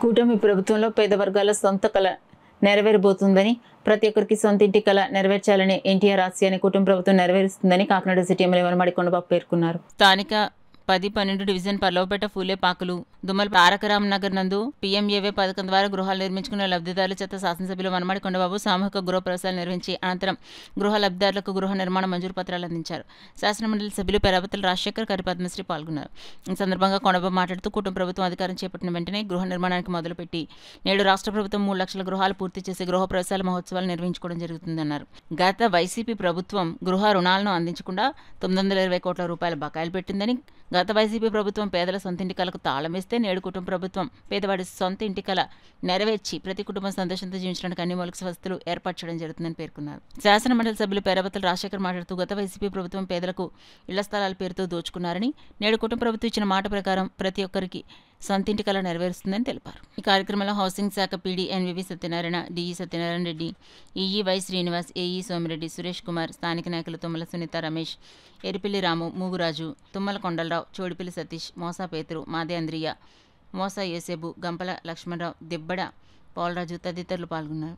కూటమి ప్రభుత్వంలో పేద వర్గాల సొంత కళ నెరవేరబోతుందని, ప్రతి ఒక్కరికి సొంత ఇంటి కళ నెరవేర్చాలనే ఎన్టీఆర్ ఆశయాన్ని కూటమి ప్రభుత్వం నెరవేరుస్తుందని కాకినాడ సిటీ ఎమ్మెల్యే వనమాడి కొండబాబు పేర్కొన్నారు. స్థానిక 10-12 డివిజన్ పర్లవపేట ఫూలే పాకులు దుమ్మల తారకరామ్ నగర్ నందు పీఎంఏవై పథకం ద్వారా గృహాలు నిర్మించుకున్న లబ్ధిదారుల చేత శాసనసభ్యులు వనమాడి కొండబాబు సామూహిక గృహ ప్రవేశాలు నిర్వహించి అనంతరం గృహ లబ్ధిదారులకు గృహ నిర్మాణ మంజూరు పత్రాలు అందించారు. శాసనమండలి సభ్యులు పెరాపతుల రాజశేఖర్, కరిపద్మశ్రీ పాల్గొన్నారు. ఈ సందర్భంగా కొండబాబు మాట్లాడుతూ కుటుంబ ప్రభుత్వం అధికారం చేపట్టిన వెంటనే గృహ నిర్మాణానికి మొదలుపెట్టి నేడు రాష్ట్ర ప్రభుత్వం 3 లక్షల గృహాలు పూర్తి చేసి గృహ ప్రవేశాల మహోత్సవాలు నిర్వహించుకోవడం జరుగుతుందన్నారు. గత వైసీపీ ప్రభుత్వం గృహ రుణాలను అందించకుండా 920 కోట్ల రూపాయల బకాయిలు పెట్టిందని, గత వైసీపీ ప్రభుత్వం పేదల సొంత ఇంటి కలకు తాళం వేస్తే నేడు కుటుంబ ప్రభుత్వం పేదవాడి సొంత ఇంటి కల నెరవేర్చి ప్రతి కుటుంబం సంతోషంతో జీవించడానికి అన్ని మౌలిక వసతులు ఏర్పాటు చేయడం జరుగుతుందని పేర్కొన్నారు. శాసనమండలి సభ్యులు పేరాపతుల రాజశేఖర్ మాట్లాడుతూ గత వైసీపీ ప్రభుత్వం పేదలకు ఇళ్ల స్థలాల పేరుతో దోచుకున్నారని, నేడు కుటుంబ ప్రభుత్వం ఇచ్చిన మాట ప్రకారం ప్రతి ఒక్కరికి సొంత ఇంటి కల నెరవేరుస్తుందని తెలిపారు. ఈ కార్యక్రమంలో హౌసింగ్ శాఖ PD NVV Satyanarayana, DE Satyanarayana Reddy, EE Y Srinivas, AE Somireddy, Suresh Kumar, స్థానిక నాయకులు తుమ్మల సునీత, రమేష్, ఎరిపిల్లి రాము, మూగురాజు, తుమ్మల కొండలరావు, చోడిపిల్లి సతీష్, మోసా పేతురు, మాదే అంద్రియ, మోసా యేసేబు, గంపల లక్ష్మణరావు, దిబ్బడ పోలరాజు తదితరులు పాల్గొన్నారు.